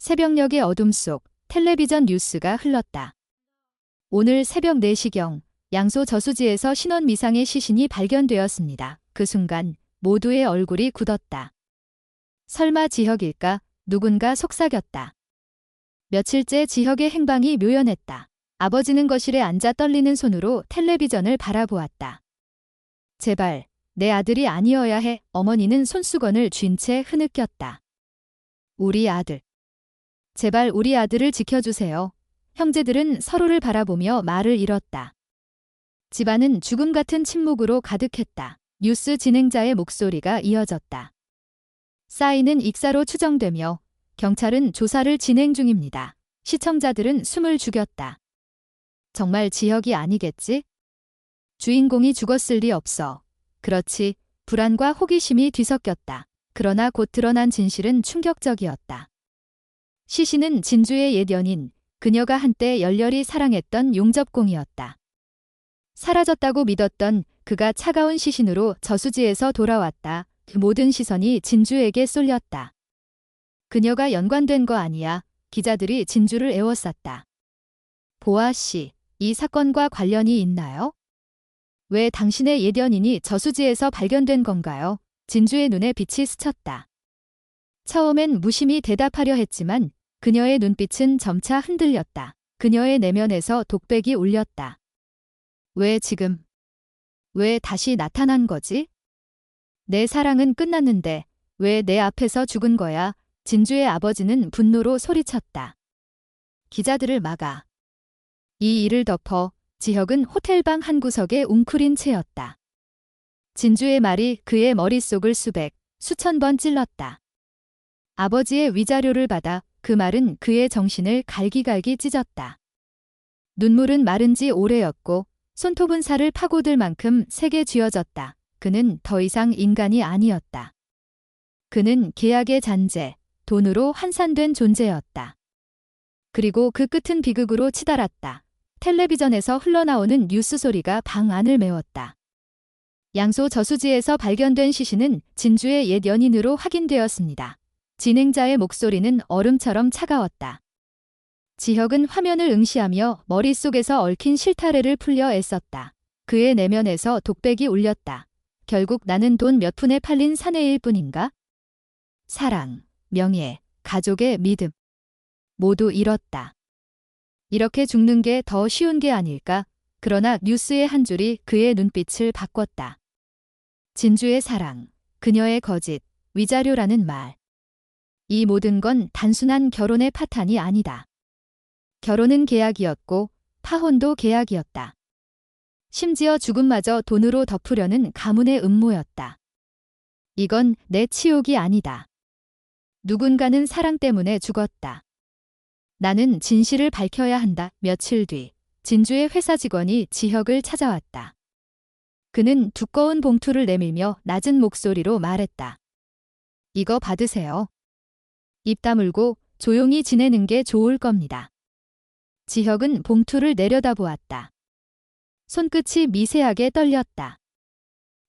새벽녘의 어둠 속 텔레비전 뉴스가 흘렀다. 오늘 새벽 4시경 양소 저수지에서 신원 미상의 시신이 발견되었습니다. 그 순간 모두의 얼굴이 굳었다. 설마 지혁일까? 누군가 속삭였다. 며칠째 지혁의 행방이 묘연했다. 아버지는 거실에 앉아 떨리는 손으로 텔레비전을 바라보았다. 제발 내 아들이 아니어야 해. 어머니는 손수건을 쥔 채 흐느꼈다. 우리 아들. 제발 우리 아들을 지켜주세요. 형제들은 서로를 바라보며 말을 잃었다. 집안은 죽음 같은 침묵으로 가득했다. 뉴스 진행자의 목소리가 이어졌다. 사인은 익사로 추정되며 경찰은 조사를 진행 중입니다. 시청자들은 숨을 죽였다. 정말 지혁이 아니겠지? 주인공이 죽었을 리 없어. 그렇지. 불안과 호기심이 뒤섞였다. 그러나 곧 드러난 진실은 충격적이었다. 시신은 진주의 옛 연인, 그녀가 한때 열렬히 사랑했던 용접공이었다. 사라졌다고 믿었던 그가 차가운 시신으로 저수지에서 돌아왔다. 그 모든 시선이 진주에게 쏠렸다. 그녀가 연관된 거 아니야. 기자들이 진주를 에워쌌다. 보아 씨, 이 사건과 관련이 있나요? 왜 당신의 옛 연인이 저수지에서 발견된 건가요? 진주의 눈에 빛이 스쳤다. 처음엔 무심히 대답하려 했지만 그녀의 눈빛은 점차 흔들렸다. 그녀의 내면에서 독백이 울렸다. 왜 지금? 왜 다시 나타난 거지? 내 사랑은 끝났는데 왜 내 앞에서 죽은 거야? 진주의 아버지는 분노로 소리쳤다. 기자들을 막아. 이 일을 덮어. 지혁은 호텔방 한 구석에 웅크린 채였다. 진주의 말이 그의 머릿속을 수천 번 찔렀다. 아버지의 위자료를 받아 그 말은 그의 정신을 갈기갈기 찢었다. 눈물은 마른 지 오래였고 손톱은 살을 파고들 만큼 세게 쥐어졌다. 그는 더 이상 인간이 아니었다. 그는 계약의 잔재, 돈으로 환산된 존재였다. 그리고 그 끝은 비극으로 치달았다. 텔레비전에서 흘러나오는 뉴스 소리가 방 안을 메웠다. 양소 저수지에서 발견된 시신은 진주의 옛 연인으로 확인되었습니다. 진행자의 목소리는 얼음처럼 차가웠다. 지혁은 화면을 응시하며 머릿속에서 얽힌 실타래를 풀려 애썼다. 그의 내면에서 독백이 울렸다. 결국 나는 돈 몇 푼에 팔린 사내일 뿐인가? 사랑, 명예, 가족의 믿음. 모두 잃었다. 이렇게 죽는 게 더 쉬운 게 아닐까? 그러나 뉴스의 한 줄이 그의 눈빛을 바꿨다. 진주의 사랑, 그녀의 거짓, 위자료라는 말. 이 모든 건 단순한 결혼의 파탄이 아니다. 결혼은 계약이었고 파혼도 계약이었다. 심지어 죽음마저 돈으로 덮으려는 가문의 음모였다. 이건 내 치욕이 아니다. 누군가는 사랑 때문에 죽었다. 나는 진실을 밝혀야 한다. 며칠 뒤 진주의 회사 직원이 지혁을 찾아왔다. 그는 두꺼운 봉투를 내밀며 낮은 목소리로 말했다. 이거 받으세요. 입 다물고 조용히 지내는 게 좋을 겁니다. 지혁은 봉투를 내려다보았다. 손끝이 미세하게 떨렸다.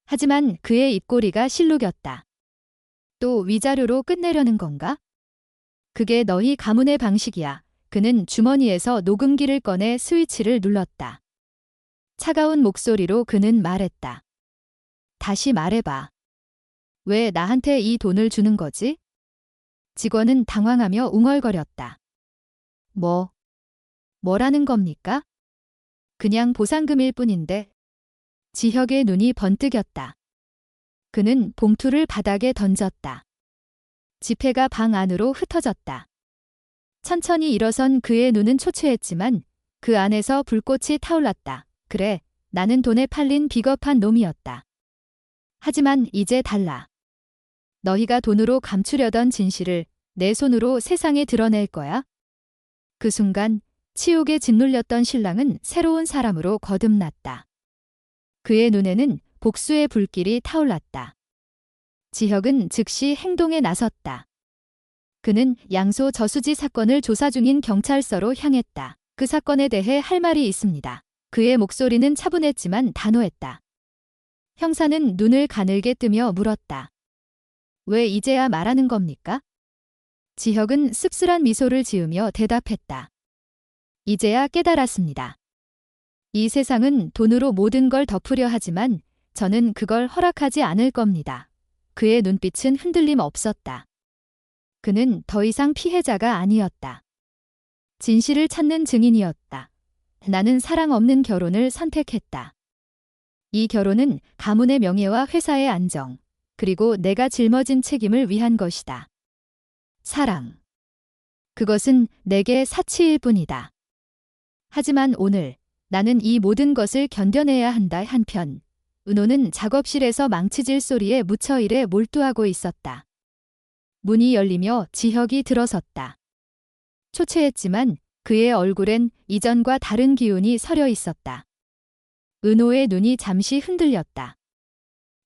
하지만 그의 입꼬리가 실룩였다. 또 위자료로 끝내려는 건가? 그게 너희 가문의 방식이야. 그는 주머니에서 녹음기를 꺼내 스위치를 눌렀다. 차가운 목소리로 그는 말했다. 다시 말해봐. 왜 나한테 이 돈을 주는 거지? 직원은 당황하며 웅얼거렸다. 뭐라는 겁니까? 그냥 보상금일 뿐인데. 지혁의 눈이 번뜩였다. 그는 봉투를 바닥에 던졌다. 지폐가 방 안으로 흩어졌다. 천천히 일어선 그의 눈은 초췌했지만 그 안에서 불꽃이 타올랐다. 그래, 나는 돈에 팔린 비겁한 놈이었다. 하지만 이제 달라. 너희가 돈으로 감추려던 진실을 내 손으로 세상에 드러낼 거야? 그 순간 치욕에 짓눌렸던 신랑은 새로운 사람으로 거듭났다. 그의 눈에는 복수의 불길이 타올랐다. 지혁은 즉시 행동에 나섰다. 그는 양소 저수지 사건을 조사 중인 경찰서로 향했다. 그 사건에 대해 할 말이 있습니다. 그의 목소리는 차분했지만 단호했다. 형사는 눈을 가늘게 뜨며 물었다. 왜 이제야 말하는 겁니까? 지혁은 씁쓸한 미소를 지으며 대답했다. 이제야 깨달았습니다. 이 세상은 돈으로 모든 걸 덮으려 하지만 저는 그걸 허락하지 않을 겁니다. 그의 눈빛은 흔들림 없었다. 그는 더 이상 피해자가 아니었다. 진실을 찾는 증인이었다. 나는 사랑 없는 결혼을 선택했다. 이 결혼은 가문의 명예와 회사의 안정, 그리고 내가 짊어진 책임을 위한 것이다. 사랑. 그것은 내게 사치일 뿐이다. 하지만 오늘 나는 이 모든 것을 견뎌내야 한다. 한편 은호는 작업실에서 망치질 소리에 무처 일에 몰두하고 있었다. 문이 열리며 지혁이 들어섰다. 초췌했지만 그의 얼굴엔 이전과 다른 기운이 서려 있었다. 은호의 눈이 잠시 흔들렸다.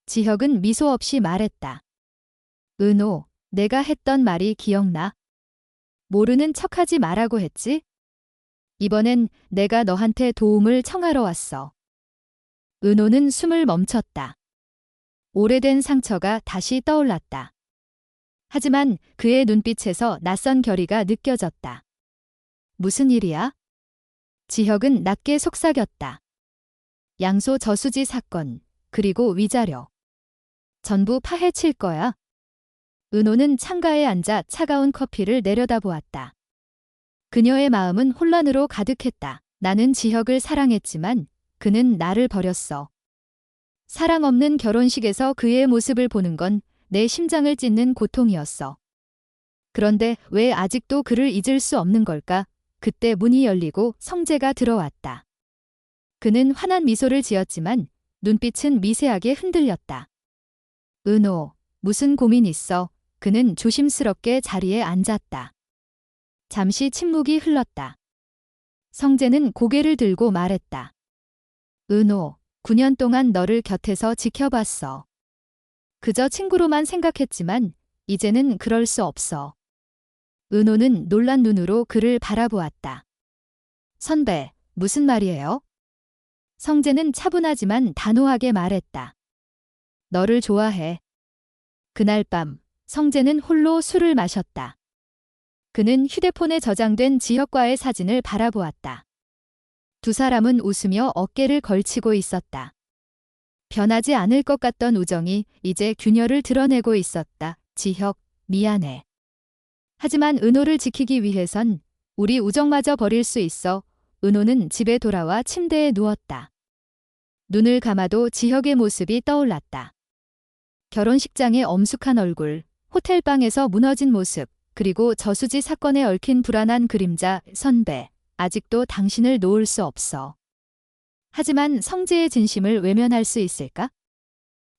지혁은 미소 없이 말했다. 은호, 내가 했던 말이 기억나? 모르는 척하지 말라고 했지? 이번엔 내가 너한테 도움을 청하러 왔어. 은호는 숨을 멈췄다. 오래된 상처가 다시 떠올랐다. 하지만 그의 눈빛에서 낯선 결의가 느껴졌다. 무슨 일이야? 지혁은 낮게 속삭였다. 양소 저수지 사건, 그리고 위자료. 전부 파헤칠 거야. 은호는 창가에 앉아 차가운 커피를 내려다보았다. 그녀의 마음은 혼란으로 가득했다. 나는 지혁을 사랑했지만 그는 나를 버렸어. 사랑 없는 결혼식에서 그의 모습을 보는 건 내 심장을 찢는 고통이었어. 그런데 왜 아직도 그를 잊을 수 없는 걸까? 그때 문이 열리고 성재가 들어왔다. 그는 환한 미소를 지었지만 눈빛은 미세하게 흔들렸다. 은호, 무슨 고민 있어? 그는 조심스럽게 자리에 앉았다. 잠시 침묵이 흘렀다. 성재는 고개를 들고 말했다. 은호, 9년 동안 너를 곁에서 지켜봤어. 그저 친구로만 생각했지만 이제는 그럴 수 없어. 은호는 놀란 눈으로 그를 바라보았다. 선배, 무슨 말이에요? 성재는 차분하지만 단호하게 말했다. 너를 좋아해. 그날 밤, 성재는 홀로 술을 마셨다. 그는 휴대폰에 저장된 지혁과의 사진을 바라보았다. 두 사람은 웃으며 어깨를 걸치고 있었다. 변하지 않을 것 같던 우정이 이제 균열을 드러내고 있었다. 지혁, 미안해. 하지만 은호를 지키기 위해선 우리 우정마저 버릴 수 있어. 은호는 집에 돌아와 침대에 누웠다. 눈을 감아도 지혁의 모습이 떠올랐다. 결혼식장의 엄숙한 얼굴, 호텔방에서 무너진 모습, 그리고 저수지 사건에 얽힌 불안한 그림자. 선배, 아직도 당신을 놓을 수 없어. 하지만 성재의 진심을 외면할 수 있을까?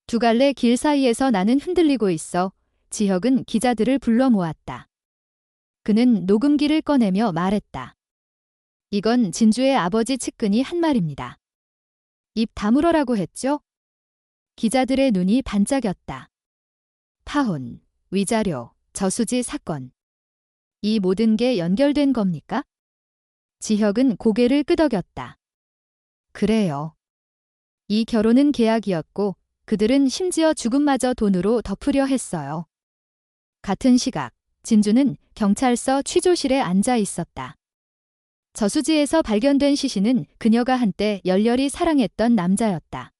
두 갈래 길 사이에서 나는 흔들리고 있어. 지혁은 기자들을 불러 모았다. 그는 녹음기를 꺼내며 말했다. 이건 진주의 아버지 측근이 한 말입니다. 입 다물어라고 했죠? 기자들의 눈이 반짝였다. 파혼, 위자료, 저수지 사건. 이 모든 게 연결된 겁니까? 지혁은 고개를 끄덕였다. 그래요. 이 결혼은 계약이었고 그들은 심지어 죽음마저 돈으로 덮으려 했어요. 같은 시각, 진주는 경찰서 취조실에 앉아 있었다. 저수지에서 발견된 시신은 그녀가 한때 열렬히 사랑했던 남자였다.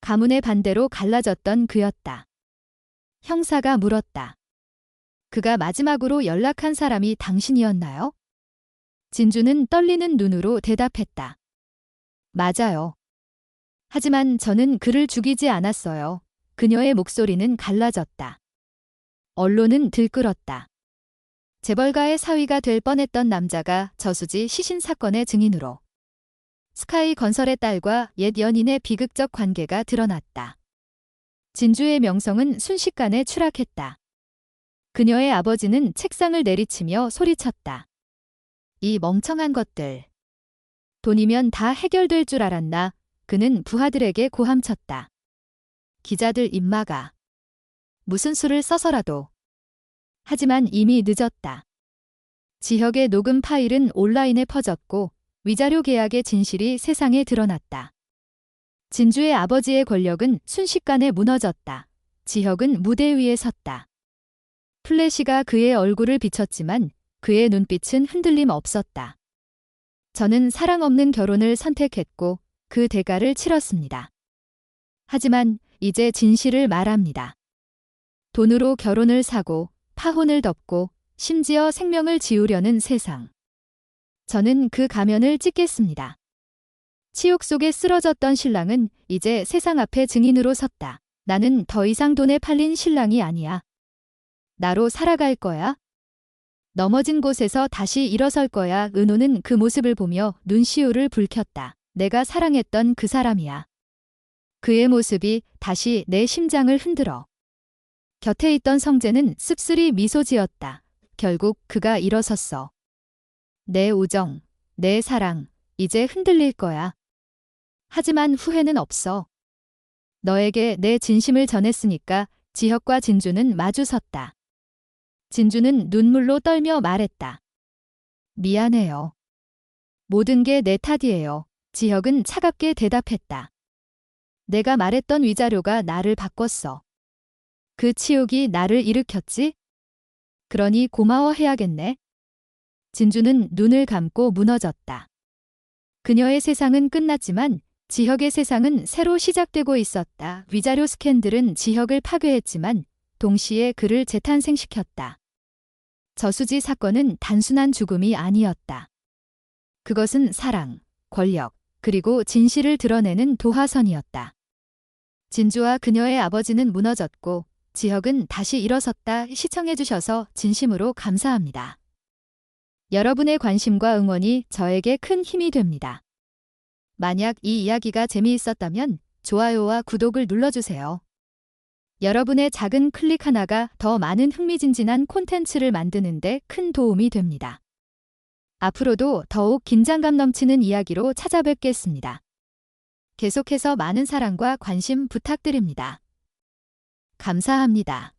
가문의 반대로 갈라졌던 그였다. 형사가 물었다. 그가 마지막으로 연락한 사람이 당신이었나요? 진주는 떨리는 눈으로 대답했다. 맞아요. 하지만 저는 그를 죽이지 않았어요. 그녀의 목소리는 갈라졌다. 언론은 들끓었다. 재벌가의 사위가 될 뻔했던 남자가 저수지 시신 사건의 증인으로. 스카이 건설의 딸과 옛 연인의 비극적 관계가 드러났다. 진주의 명성은 순식간에 추락했다. 그녀의 아버지는 책상을 내리치며 소리쳤다. 이 멍청한 것들. 돈이면 다 해결될 줄 알았나? 그는 부하들에게 고함쳤다. 기자들 입마가. 무슨 수를 써서라도. 하지만 이미 늦었다. 지혁의 녹음 파일은 온라인에 퍼졌고 위자료 계약의 진실이 세상에 드러났다. 진주의 아버지의 권력은 순식간에 무너졌다. 지혁은 무대 위에 섰다. 플래시가 그의 얼굴을 비췄지만 그의 눈빛은 흔들림 없었다. 저는 사랑 없는 결혼을 선택했고 그 대가를 치렀습니다. 하지만 이제 진실을 말합니다. 돈으로 결혼을 사고 파혼을 덮고 심지어 생명을 지우려는 세상. 저는 그 가면을 찢겠습니다. 치욕 속에 쓰러졌던 신랑은 이제 세상 앞에 증인으로 섰다. 나는 더 이상 돈에 팔린 신랑이 아니야. 나로 살아갈 거야. 넘어진 곳에서 다시 일어설 거야. 은호는 그 모습을 보며 눈시울을 붉혔다. 내가 사랑했던 그 사람이야. 그의 모습이 다시 내 심장을 흔들어. 곁에 있던 성재는 씁쓸히 미소 지었다. 결국 그가 일어섰어. 내 우정, 내 사랑, 이제 흔들릴 거야. 하지만 후회는 없어. 너에게 내 진심을 전했으니까. 지혁과 진주는 마주섰다. 진주는 눈물로 떨며 말했다. 미안해요. 모든 게 내 탓이에요. 지혁은 차갑게 대답했다. 내가 말했던 위자료가 나를 바꿨어. 그 치욕이 나를 일으켰지? 그러니 고마워해야겠네. 진주는 눈을 감고 무너졌다. 그녀의 세상은 끝났지만 지혁의 세상은 새로 시작되고 있었다. 위자료 스캔들은 지혁을 파괴했지만 동시에 그를 재탄생시켰다. 저수지 사건은 단순한 죽음이 아니었다. 그것은 사랑, 권력, 그리고 진실을 드러내는 도화선이었다. 진주와 그녀의 아버지는 무너졌고 지혁은 다시 일어섰다. 시청해주셔서 진심으로 감사합니다. 여러분의 관심과 응원이 저에게 큰 힘이 됩니다. 만약 이 이야기가 재미있었다면 좋아요와 구독을 눌러주세요. 여러분의 작은 클릭 하나가 더 많은 흥미진진한 콘텐츠를 만드는데 큰 도움이 됩니다. 앞으로도 더욱 긴장감 넘치는 이야기로 찾아뵙겠습니다. 계속해서 많은 사랑과 관심 부탁드립니다. 감사합니다.